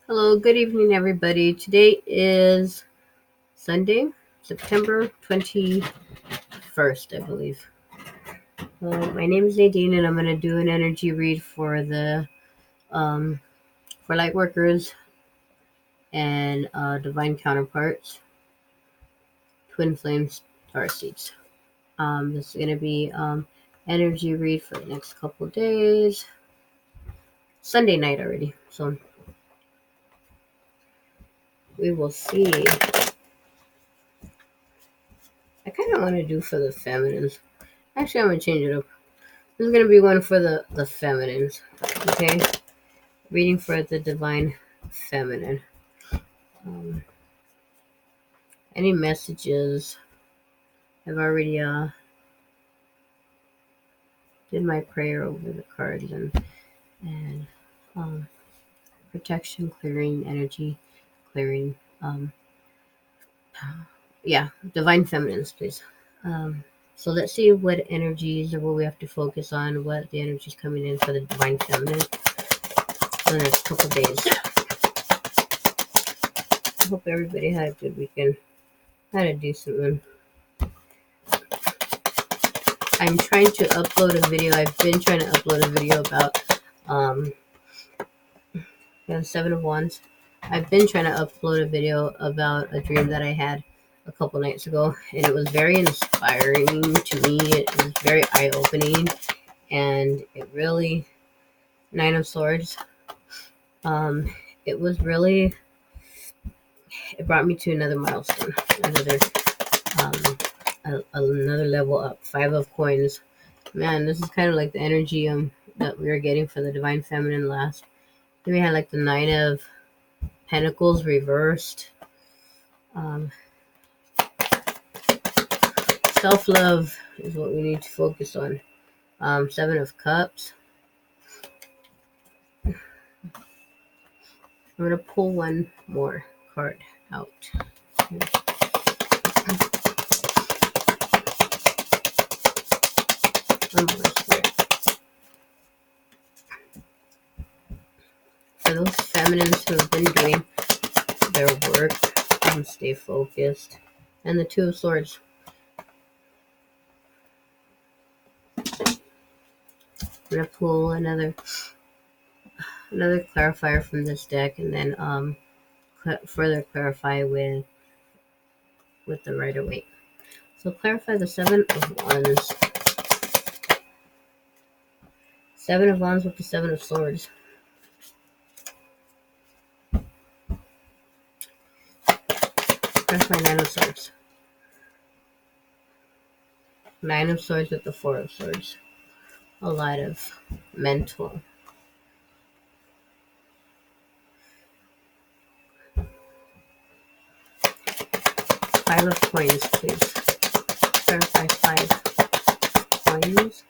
Hello, good evening, everybody. Today is Sunday, September 21st, I believe. My name is Nadine, and I'm going to do an energy read for um, for light workers and divine counterparts, twin flames, star seeds. This is going to be energy read for the next couple days. Sunday night already, so we will see. I kind of want to do for the feminines. Actually, I'm going to change it up. This is going to be one for the feminines, okay? Reading for the divine feminine. Any messages? I've already did my prayer over the cards and protection, clearing, energy, clearing. Yeah, divine feminines, please. So let's see what energies or what we have to focus on, what the energies coming in for the divine feminine for the next couple days. I hope everybody had a good weekend. Had a decent one. I'm trying to upload a video. I've been trying to upload a video about Seven of Wands. I've been trying to upload a video about a dream that I had a couple nights ago, and it was very inspiring to me. It was very eye-opening, and it really, Nine of Swords, it was really, it brought me to another milestone, another level up. Five of Coins. Man, this is kind of like the energy that we were getting for the divine feminine last. Then we had like the Nine of Pentacles reversed. Self-love is what we need to focus on. Seven of Cups. I'm going to pull one more card out. For those feminines who have been doing their work and stay focused. And the Two of Swords. I'm going to pull another clarifier from this deck, and then further clarify with the Rider-Waite. So clarify the Seven of Wands. Seven of Wands with the Seven of Swords. Clarify Nine of Swords. Nine of Swords with the Four of Swords. A lot of mental. Five of Coins, please. Clarify Five Coins.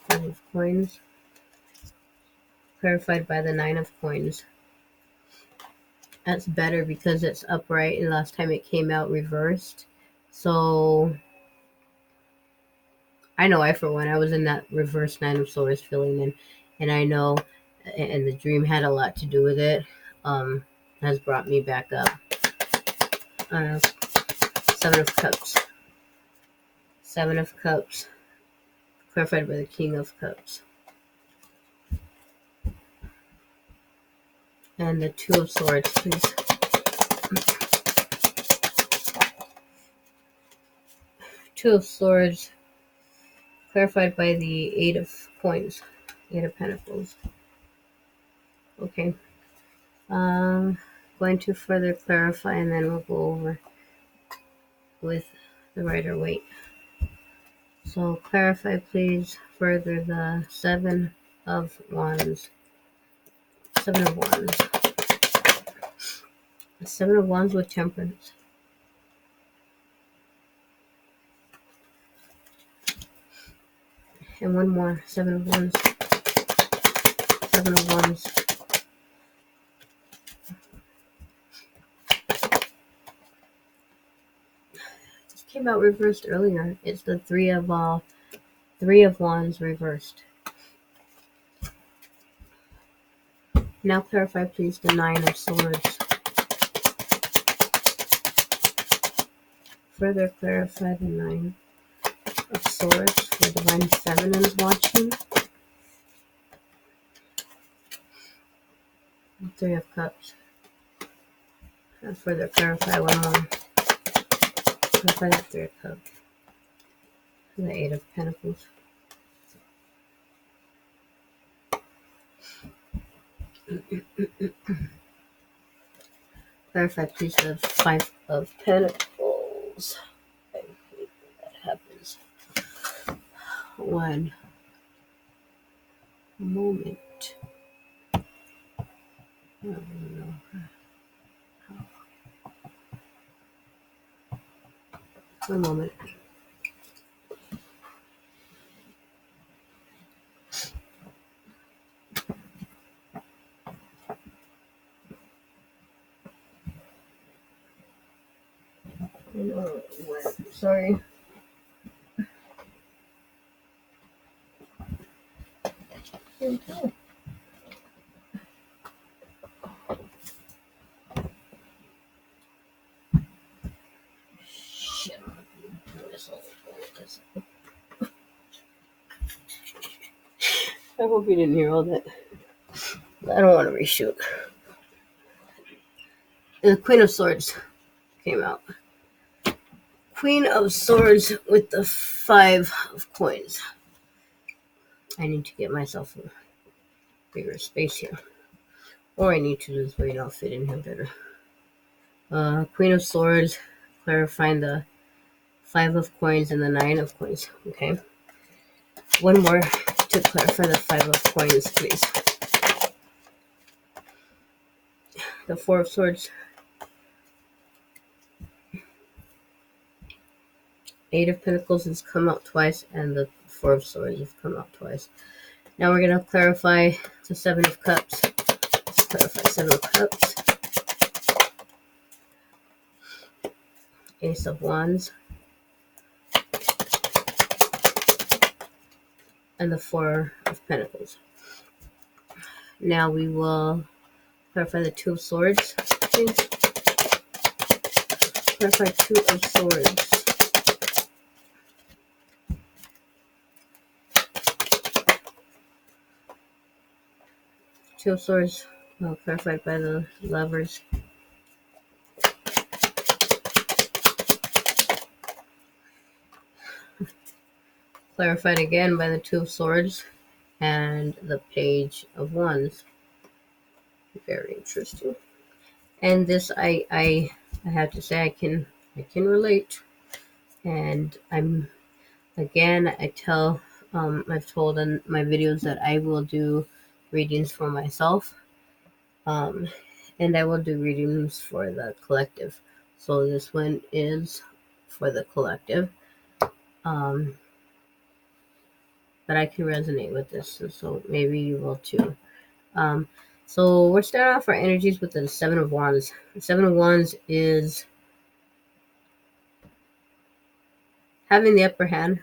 Five of Coins. Clarified by the Nine of Coins. That's better because it's upright, and last time it came out reversed. So I know for one, I was in that reverse Nine of Swords feeling, and I know, and the dream had a lot to do with it. Has brought me back up. Seven of Cups. Seven of Cups. Clarified by the King of Cups. And the Two of Swords, please. Two of Swords. Clarified by the Eight of Coins. Eight of Pentacles. Okay. Going to further clarify, and then we'll go over with the Rider-Waite. So clarify, please, further the Seven of Wands. Seven of Wands. The Seven of Wands with Temperance. And one more. Seven of Wands. Seven of Wands. This came out reversed earlier. It's the Three of Wands reversed. Now clarify, please, the Nine of Swords. Further clarify the Nine of Swords for Divine Feminine's watching. Three of Cups. And further clarify one more. Clarify that Three of Cups. And the Eight of Pentacles. Clarify, please, the Five of Pentacles. I hate when that happens. One moment. I don't know. One moment. Sorry. Shit. I hope you didn't hear all that. I don't want to reshoot. The Queen of Swords came out. Queen of Swords with the Five of Coins. I need to get myself a bigger space here. Or I need to lose weight. I'll fit in here better. Queen of Swords, clarifying the Five of Coins and the Nine of Coins. Okay. One more to clarify the Five of Coins, please. The Four of Swords. Eight of Pentacles has come out twice, and the Four of Swords has come out twice. Now we're going to clarify the Seven of Cups. Let's clarify Seven of Cups. Ace of Wands. And the Four of Pentacles. Now we will clarify the Two of Swords, please. Clarify Two of Swords. Two of Swords, well, clarified by the Lovers. Clarified again by the Two of Swords and the Page of Wands. Very interesting. And this, I have to say, I can relate. And I've told in my videos that I will do readings for myself. And I will do readings for the collective. So this one is for the collective. But I can resonate with this, so maybe you will too. So we're starting off our energies with the Seven of Wands. The Seven of Wands is having the upper hand,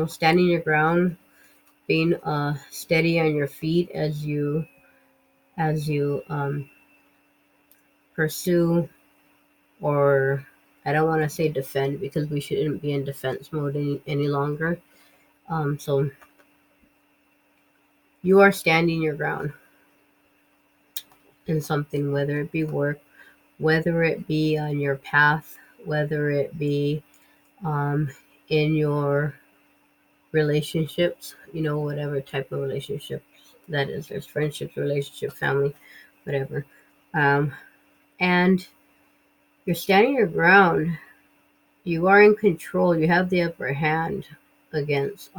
standing your ground, being steady on your feet as you pursue, or I don't want to say defend, because we shouldn't be in defense mode any longer. So you are standing your ground in something, whether it be work, whether it be on your path, whether it be in your relationships, whatever type of relationship that is. There's friendships, relationship, family, whatever. And you're standing your ground. You are in control. You have the upper hand against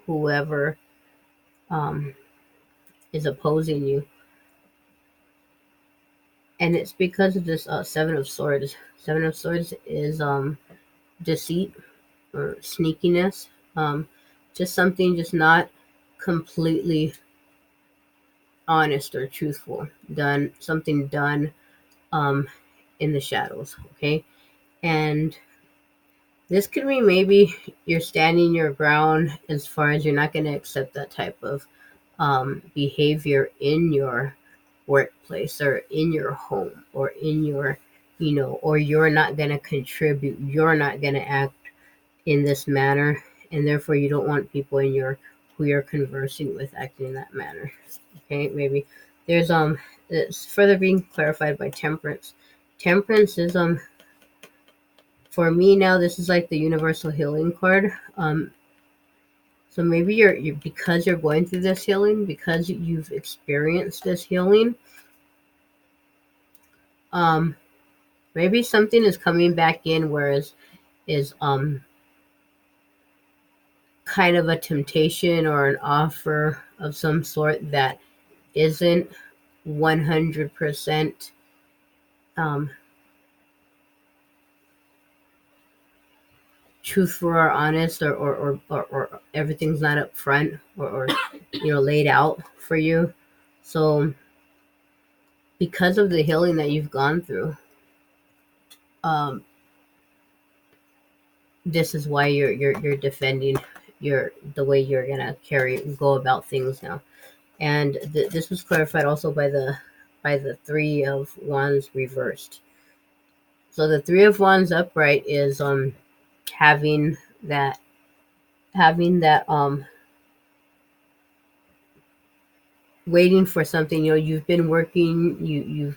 whoever is opposing you. And it's because of this Seven of Swords. Seven of Swords is deceit or sneakiness. Just something just not completely honest or truthful. Something done in the shadows. Okay. And this could mean maybe you're standing your ground as far as you're not going to accept that type of behavior in your workplace or in your home or in your, or you're not going to contribute, you're not going to act in this manner, and therefore you don't want people in your who you're conversing with acting in that manner. Okay, maybe there's it's further being clarified by temperance. Temperance is for me now, this is like the universal healing card. So maybe you're because you're going through this healing, because you've experienced this healing, um maybe something is coming back in, whereas is kind of a temptation or an offer of some sort that isn't 100% um, truthful or honest, or everything's not up front, or laid out for you. So because of the healing that you've gone through, um, this is why you're defending the way you're gonna go about things now. And this was clarified also by the Three of Wands reversed. So the Three of Wands upright is having that waiting for something. You've been working,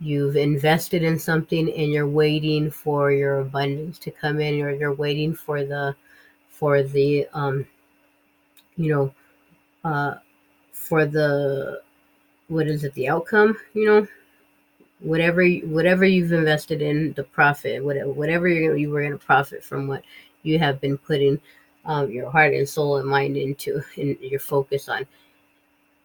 you've invested in something, and you're waiting for your abundance to come in, or you're waiting for the you know uh for the, what is it, the outcome, whatever you've invested in, the profit, whatever you were going to profit from what you have been putting your heart and soul and mind into, and your focus on.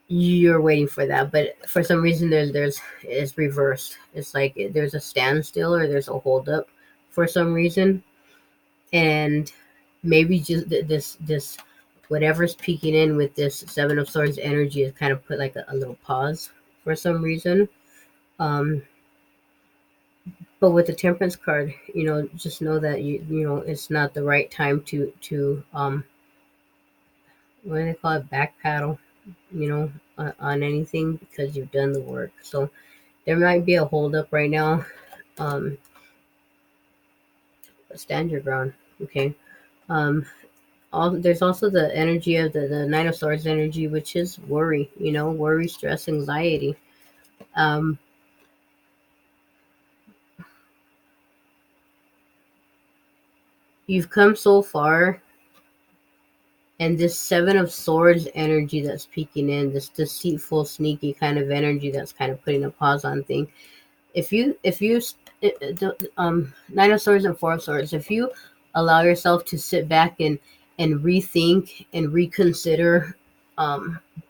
You're waiting for that, but for some reason there's it's reversed. It's like there's a standstill, or there's a holdup for some reason. And maybe just this whatever's peeking in with this Seven of Swords energy is kind of put like a little pause for some reason. um but with the Temperance card, just know that it's not the right time to what do they call it, back paddle, on anything, because you've done the work. So there might be a holdup right now. um but stand your ground. Okay. um there's also the energy of the Nine of Swords energy, which is worry, worry, stress, anxiety. um you've come so far, and this Seven of Swords energy that's peeking in, this deceitful, sneaky kind of energy that's kind of putting a pause on things. If you Nine of Swords and Four of Swords, if you allow yourself to sit back and rethink and reconsider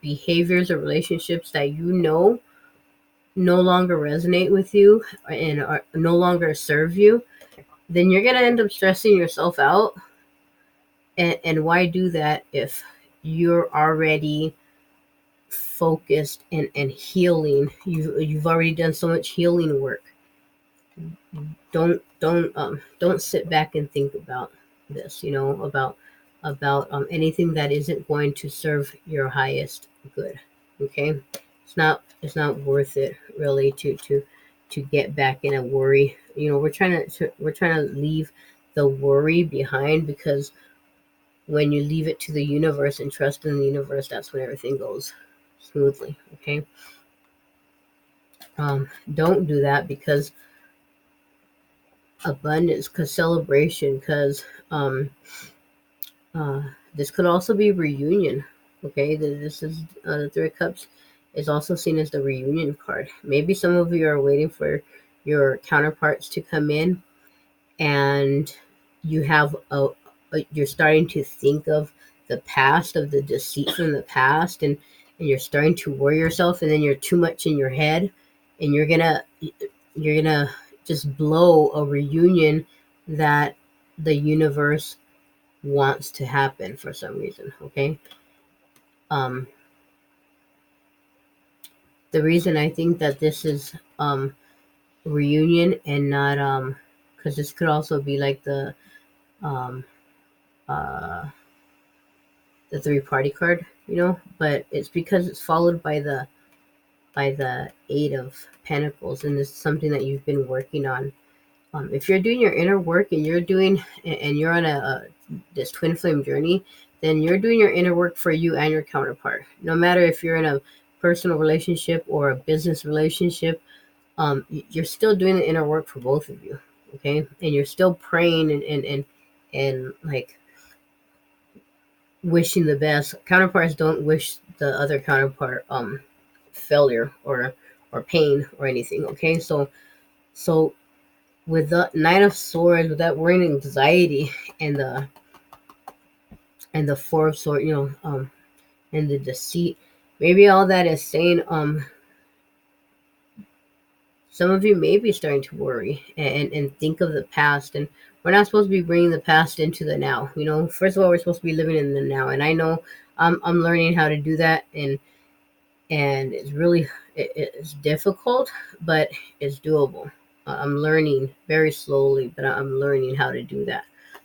behaviors or relationships that no longer resonate with you and are no longer serve you, then you're gonna end up stressing yourself out. And why do that if you're already focused and healing? You've already done so much healing work. Don't sit back and think about this, about anything that isn't going to serve your highest good. Okay. It's not worth it, really, to get back in a worry. We're trying to leave the worry behind, because when you leave it to the universe and trust in the universe, that's when everything goes smoothly. Okay. Don't do that, because abundance, because celebration, because uh, this could also be reunion. Okay. This is the Three of Cups is also seen as the reunion card. Maybe some of you are waiting for your counterparts to come in, and you have you're starting to think of the past, of the deceit from the past, and you're starting to worry yourself, and then you're too much in your head, and you're gonna just blow a reunion that the universe wants to happen for some reason. Okay. um the reason I think that this is reunion and not because this could also be like um uh the three party card, but it's because it's followed by by the Eight of Pentacles, and this is something that you've been working on. If you're doing your inner work and you're on a this twin flame journey, then you're doing your inner work for you and your counterpart. No matter if you're in a personal relationship or a business relationship, you're still doing the inner work for both of you. Okay, and you're still praying and like wishing the best. Counterparts don't wish the other counterpart failure or pain or anything. Okay, so with the Nine of Swords, with that worrying anxiety and the Four of Swords, and the deceit, maybe all that is saying some of you may be starting to worry and think of the past, and we're not supposed to be bringing the past into the now. First of all, we're supposed to be living in the now, and I know I'm learning how to do that, and it's really it's difficult, but it's doable. I'm learning very slowly, but I'm learning how to do that.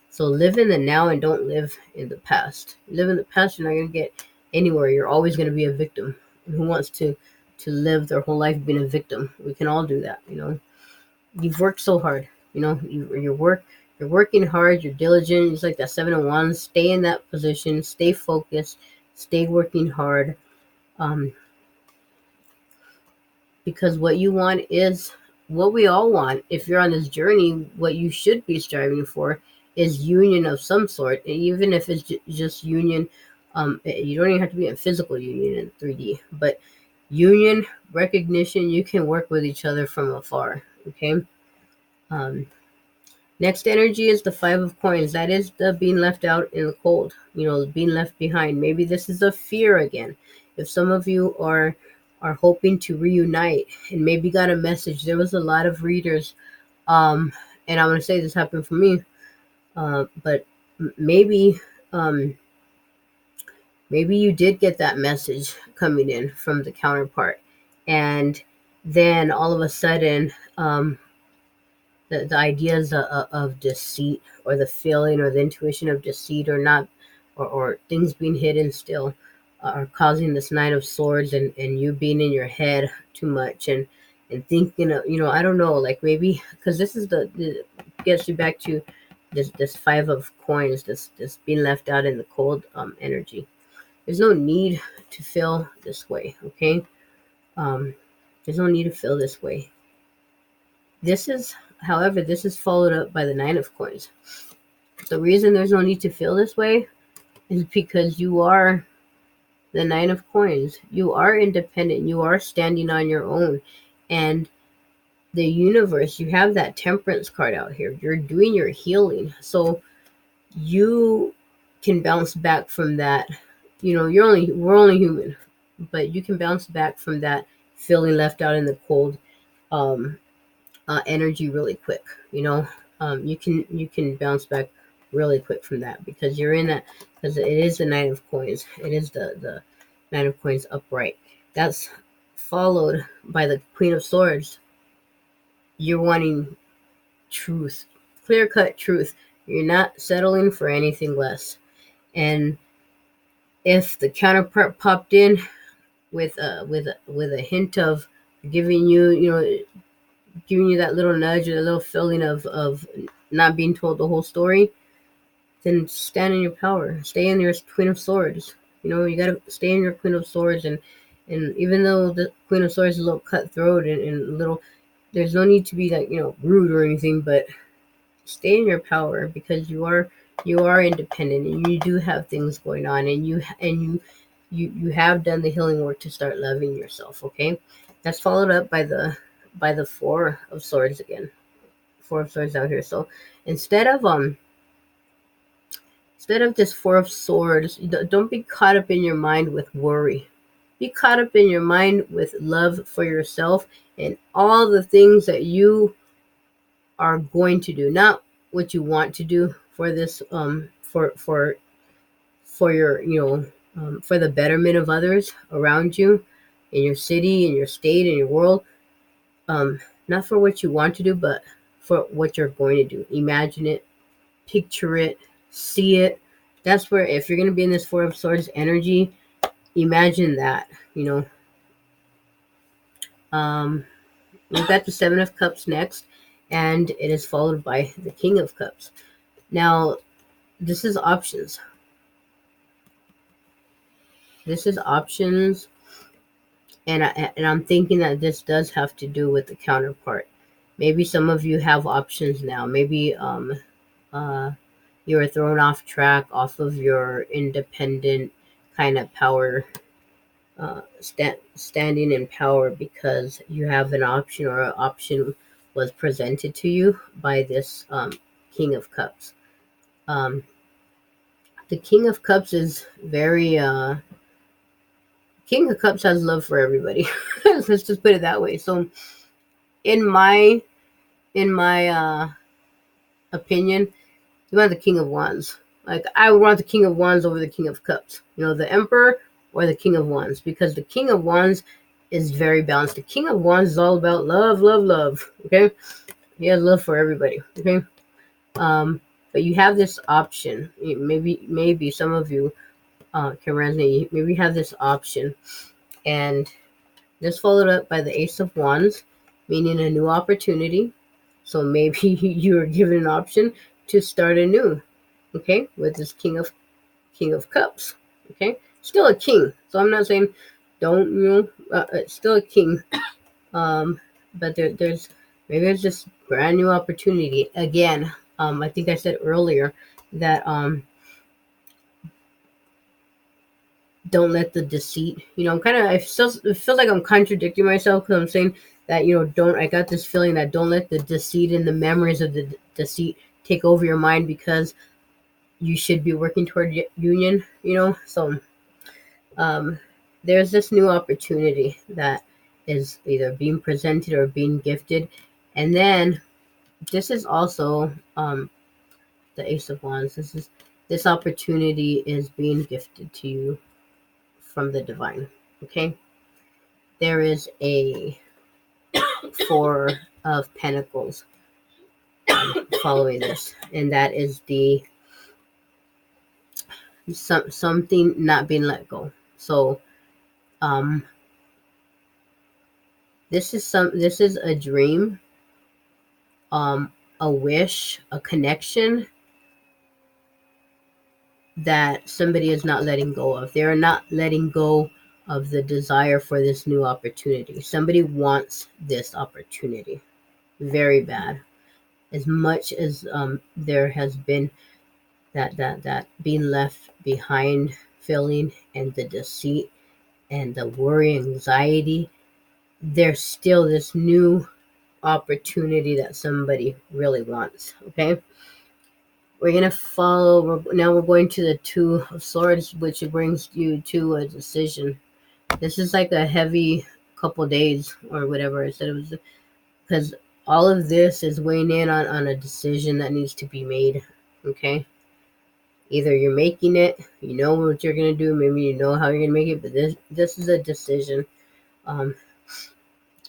So live in the now and don't live in the past. Live in the past, you're not going to get anywhere. You're always going to be a victim. Who wants to live their whole life being a victim? We can all do that. You've worked so hard. You're working hard. You're diligent. It's like that Seven of Wands. Stay in that position. Stay focused. Stay working hard. Um, because what you want is what we all want. If you're on this journey, what you should be striving for is union of some sort, even if it's just union. You don't even have to be in physical union in 3D, but union, recognition. You can work with each other from afar. Okay. um, Next energy is the Five of Coins. That is the being left out in the cold, being left behind. Maybe this is a fear again. If some of you are hoping to reunite and maybe got a message, there was a lot of readers, and I'm going to say this happened for me, but maybe maybe you did get that message coming in from the counterpart, and then all of a sudden, the ideas of deceit, or the feeling or the intuition of deceit, or not, or things being hidden still, are causing this Nine of Swords, and you being in your head too much, and thinking of, I don't know, like maybe because this is the gets you back to this Five of Coins, this being left out in the cold energy. There's no need to feel this way. Okay. um there's no need to feel this way. However, this is followed up by the Nine of Coins. The reason there's no need to feel this way is because you are the Nine of Coins. You are independent. You are standing on your own. And the universe, you have that Temperance card out here. You're doing your healing. So you can bounce back from that. We're only human, but you can bounce back from that feeling left out in the cold. Um, Energy really quick. You can bounce back really quick from that, because you're in that, because it is the Nine of Coins. It is the Nine of Coins upright. That's followed by the Queen of Swords. You're wanting truth, clear cut truth. You're not settling for anything less. And if the counterpart popped in with a hint of giving you, giving you that little nudge or a little feeling of not being told the whole story, then stand in your power. Stay in your Queen of Swords. You gotta stay in your Queen of Swords, and even though the Queen of Swords is a little cutthroat and a little, there's no need to be like, rude or anything, but stay in your power, because you are independent, and you do have things going on, and you have done the healing work to start loving yourself. Okay. That's followed up by the Four of Swords again. Four of Swords out here. So instead of this Four of Swords, don't be caught up in your mind with worry. Be caught up in your mind with love for yourself and all the things that you are going to do, not what you want to do for this, for your, for the betterment of others around you, in your city, in your state, in your world. Not for what you want to do, but for what you're going to do. Imagine it, picture it, see it. That's where, if you're going to be in this Four of Swords energy, imagine that, you know. Um, we've got the Seven of Cups next, and it is followed by the King of Cups. Now, this is options. This is options, and I'm thinking that this does have to do with the counterpart. Maybe some of you have options now. Maybe uh, you were thrown off track, off of your independent kind of power, standing in power because you have an option, or an option was presented to you by this King of Cups. Um, the King of Cups is very King of Cups has love for everybody. Let's just put it that way. So in my opinion, you want the King of Wands. Like, I would want the King of Wands over the King of Cups. The Emperor or the King of Wands, because the King of Wands is very balanced. The King of Wands is all about love, love, love. Okay, he has love for everybody. Okay, but you have this option. Maybe some of you can resonate. Maybe you have this option, and this followed up by the Ace of Wands, meaning a new opportunity. So maybe you are given an option to start anew. Okay, with this King of Cups. Okay, still a king. So I'm not saying don't, it's still a king. But there's this brand new opportunity again. I think I said earlier that don't let the deceit. I'm kind of, it feels like I'm contradicting myself, because I'm saying that, don't. I got this feeling that don't let the deceit and the memories of the deceit take over your mind, because you should be working toward union. So um, there's this new opportunity that is either being presented or being gifted. And then this is also the Ace of Wands. This opportunity is being gifted to you from the divine. Okay, there is a Four of Pentacles following this, and that is the something not being let go. So um this is a dream, a wish, a connection that somebody is not letting go of. They're not letting go of the desire for this new opportunity. Somebody wants this opportunity very bad. As much as there has been that being left behind feeling, and the deceit and the worry, anxiety, there's still this new opportunity that somebody really wants. Okay, we're gonna follow. Now we're going to the Two of Swords, which brings you to a decision. This is like a heavy couple days or whatever. I said it was, because all of this is weighing in on a decision that needs to be made. Okay, either you're making it, you know what you're gonna do, maybe you know how you're gonna make it, but this is a decision, um,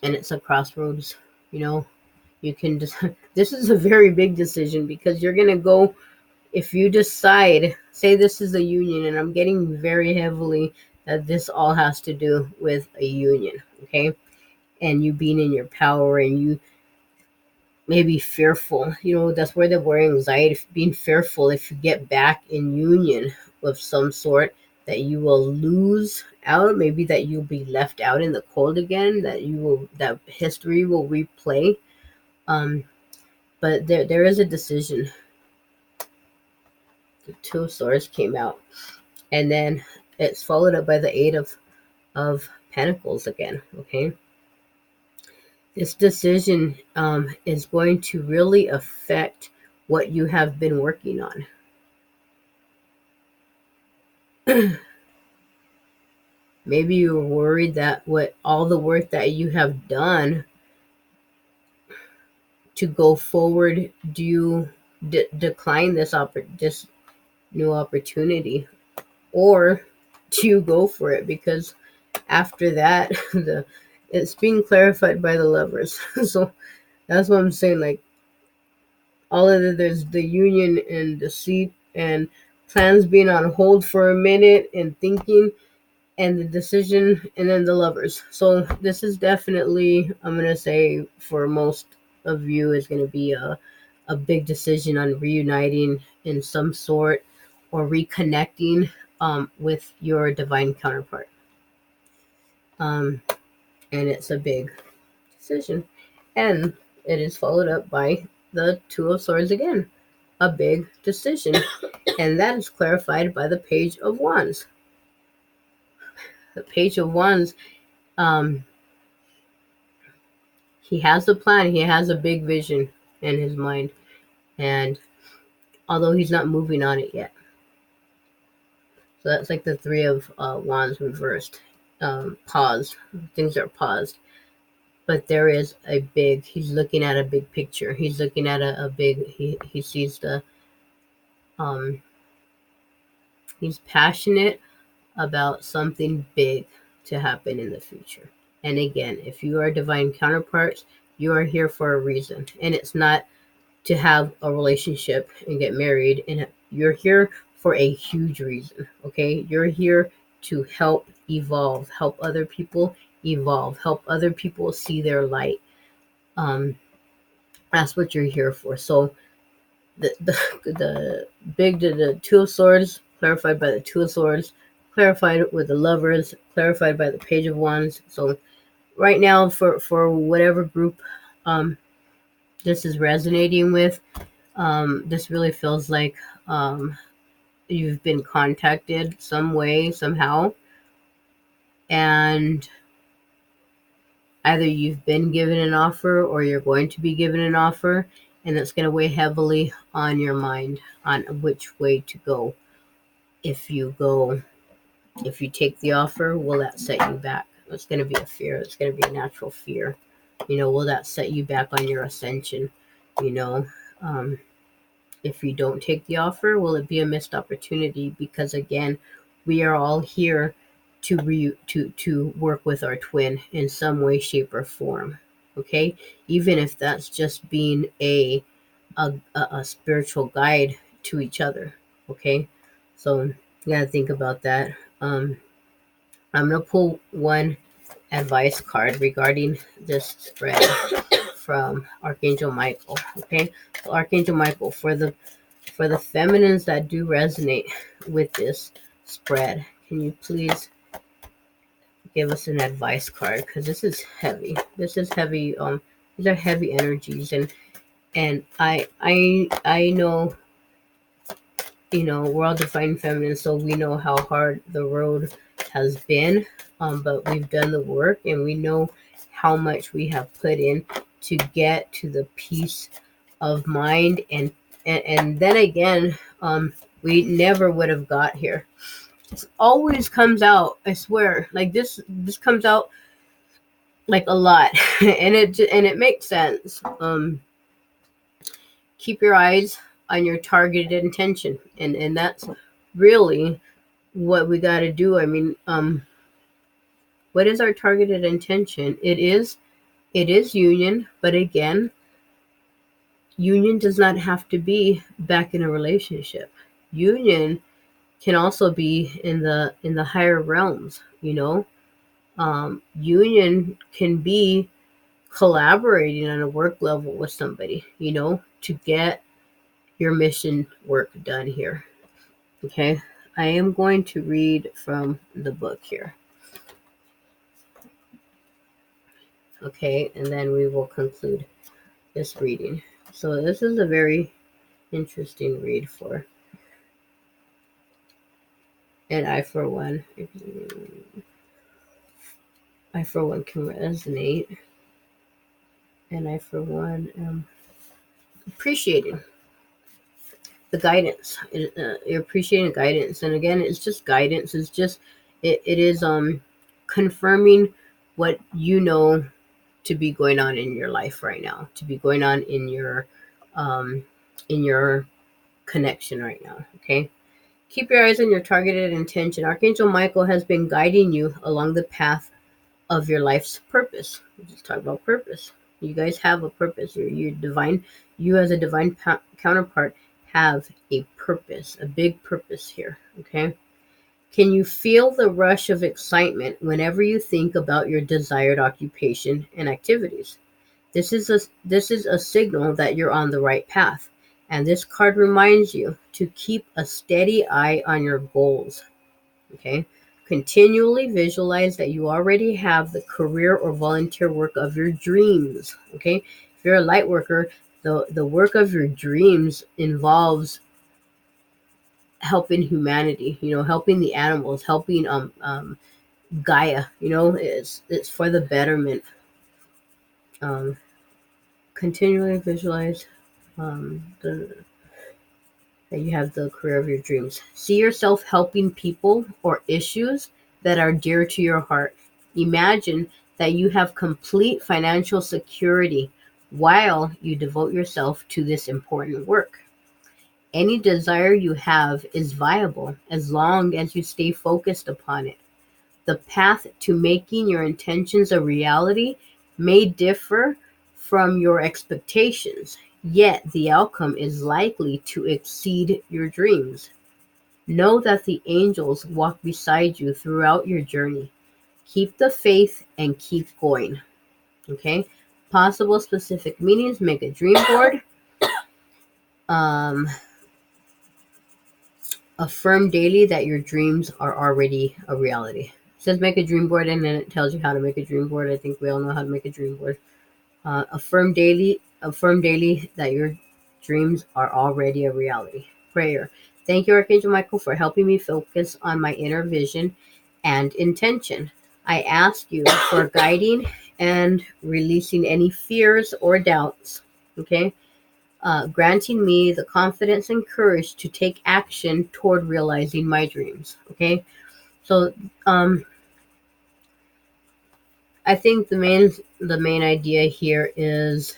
and it's a crossroads. You know, you can just. This is a very big decision, because you're gonna go. If you decide, say this is a union, and I'm getting very heavily that this all has to do with a union, okay? And you being in your power, and you may be fearful. That's where the word anxiety, being fearful if you get back in union of some sort, that you will lose out, maybe that you'll be left out in the cold again, that history will replay. Um, but there is a decision. The Two of Swords came out. And then it's followed up by the Eight of Pentacles again. Okay, this decision is going to really affect what you have been working on. Maybe you're worried that what all the work that you have done to go forward, do you decline this new opportunity, or do you go for it? Because after that, it's being clarified by the Lovers. So that's what I'm saying. Like, all of there's the union and deceit and plans being on hold for a minute and thinking. and the decision, and then the lovers. So this is definitely, I'm gonna say, for most of you, is gonna be a big decision on reuniting in some sort, or reconnecting with your divine counterpart. Um, and it's a big decision, and it is followed up by the Two of Swords again, a big decision, and that is clarified by the Page of Wands. The Page of Wands, um, he has a plan. He has a big vision in his mind, and although he's not moving on it yet. So that's like the Three of Wands reversed. Paused. Things are paused. But there is a big, he's looking at a big picture. He's looking at a big, he sees the, um, he's passionate about something big to happen in the future. And again, if you are divine counterparts, you are here for a reason. And it's not to have a relationship and get married. And you're here for a huge reason. Okay. You're here to help evolve, help other people evolve, help other people see their light. That's what you're here for. So the Two of Swords, clarified by the Two of Swords, clarified with the Lovers, clarified by the Page of Wands. So right now, for whatever group this is resonating with, this really feels like you've been contacted some way, somehow, and either you've been given an offer or you're going to be given an offer, and that's going to weigh heavily on your mind on which way to go. If you take the offer, will that set you back? It's going to be a fear. It's going to be a natural fear. Will that set you back on your ascension? Um, if you don't take the offer, will it be a missed opportunity? Because again, we are all here to work with our twin in some way, shape, or form. Okay, even if that's just being a spiritual guide to each other. Okay, so you gotta think about that. I'm gonna pull one advice card regarding this spread from Archangel Michael. Okay, so Archangel Michael, for the feminines that do resonate with this spread, can you please give us an advice card? Because this is heavy. This is heavy. These are heavy energies, and I know, we're all divine feminine, so we know how hard the road has been. But we've done the work, and we know how much we have put in to get to the peace of mind, and then again, we never would have got here. It always comes out, I swear, like this comes out like a lot, and it makes sense. Keep your eyes on your targeted intention, and that's really what we got to do. I mean, what is our targeted intention? It is union, but again, union does not have to be back in a relationship. Union can also be in the higher realms. Union can be collaborating on a work level with somebody, to get your mission work done here. Okay, I am going to read from the book here. Okay, and then we will conclude this reading. So this is a very interesting read for, and I for one can resonate, and I for one am appreciating the guidance. You're appreciating guidance, and again, it's just guidance. It's just it is confirming what you know to be going on in your life right now, to be going on in your connection right now. Okay, keep your eyes on your targeted intention. Archangel Michael has been guiding you along the path of your life's purpose. We just talk about purpose. You guys have a purpose. You're divine. You as a divine counterpart have a purpose, a big purpose here. Okay, Can you feel the rush of excitement whenever you think about your desired occupation and activities? This is a signal that you're on the right path, and this card reminds you to keep a steady eye on your goals. Okay? Continually visualize that you already have the career or volunteer work of your dreams. Okay? If you're a light worker, the work of your dreams involves helping humanity, helping the animals, helping Gaia, it's for the betterment. Um, Continually visualize that you have the career of your dreams. See yourself helping people or issues that are dear to your heart. Imagine that you have complete financial security while you devote yourself to this important work. Any desire you have is viable as long as you stay focused upon it. The path to making your intentions a reality may differ from your expectations, yet the outcome is likely to exceed your dreams. Know that the angels walk beside you throughout your journey. Keep the faith and keep going. Okay? Possible specific meanings: make a dream board. Um, Affirm daily that your dreams are already a reality. It says make a dream board, and then it tells you how to make a dream board. I think we all know how to make a dream board. Affirm daily that your dreams are already a reality. Prayer. Thank you, Archangel Michael, for helping me focus on my inner vision and intention. I ask you for guiding and releasing any fears or doubts. Okay? Granting me the confidence and courage to take action toward realizing my dreams. Okay? So, I think the main idea here is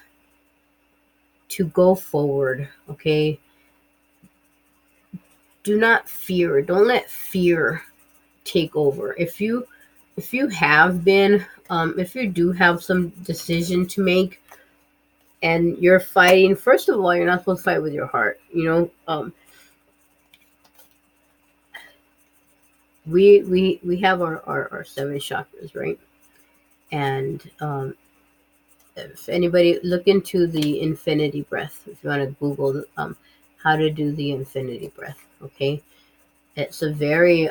to go forward. Okay? Do not fear. Don't let fear take over. If you do have some decision to make, and you're fighting, first of all, you're not supposed to fight with your heart. We have our seven chakras, right? And if anybody look into the infinity breath, if you want to Google how to do the infinity breath. Okay, it's a very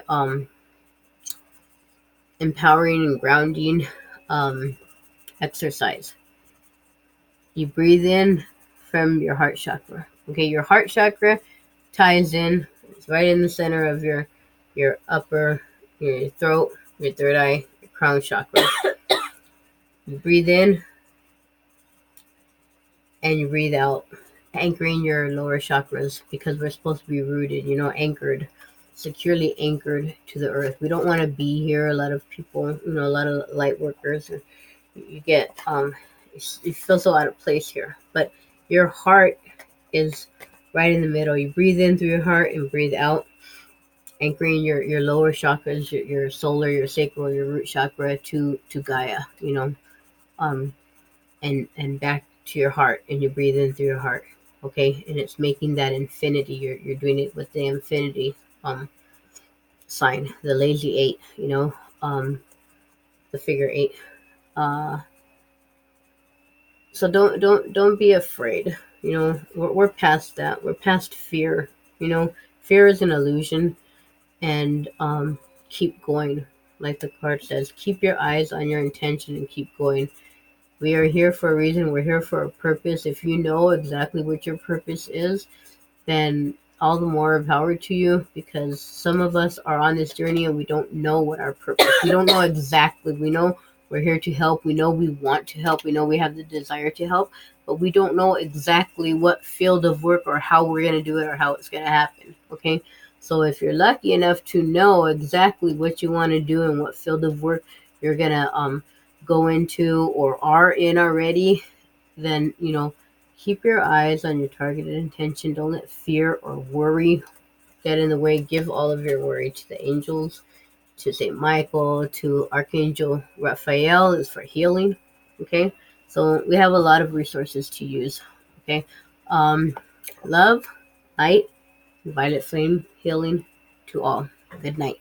empowering and grounding exercise. You breathe in from your heart chakra. Okay, your heart chakra ties in. It's right in the center of your upper, your throat, your third eye, your crown chakra. You breathe in and you breathe out, anchoring your lower chakras, because we're supposed to be rooted, anchored, securely anchored to the earth. We don't want to be here. A lot of people, a lot of light workers, you get you feel so out of place here. But your heart is right in the middle. You breathe in through your heart and breathe out, anchoring your lower chakras, your solar, your sacral, your root chakra to Gaia, um, and back to your heart, and you breathe in through your heart. Okay, and it's making that infinity. You're doing it with the infinity sign, the lazy eight, the figure eight. So don't be afraid. We're past that. We're past fear. Fear is an illusion, and keep going. Like the card says, keep your eyes on your intention and keep going. We are here for a reason. We're here for a purpose. If you know exactly what your purpose is, then all the more power to you, because some of us are on this journey and we don't know what our purpose. We don't know exactly. We know we're here to help. We know we want to help. We know we have the desire to help, but we don't know exactly what field of work or how we're going to do it or how it's going to happen. Okay? So if you're lucky enough to know exactly what you want to do and what field of work you're going to go into or are in already, then, keep your eyes on your targeted intention. Don't let fear or worry get in the way. Give all of your worry to the angels, to Saint Michael, to Archangel Raphael is for healing. Okay, so we have a lot of resources to use. Okay, love, light, violet flame, healing to all. Good night.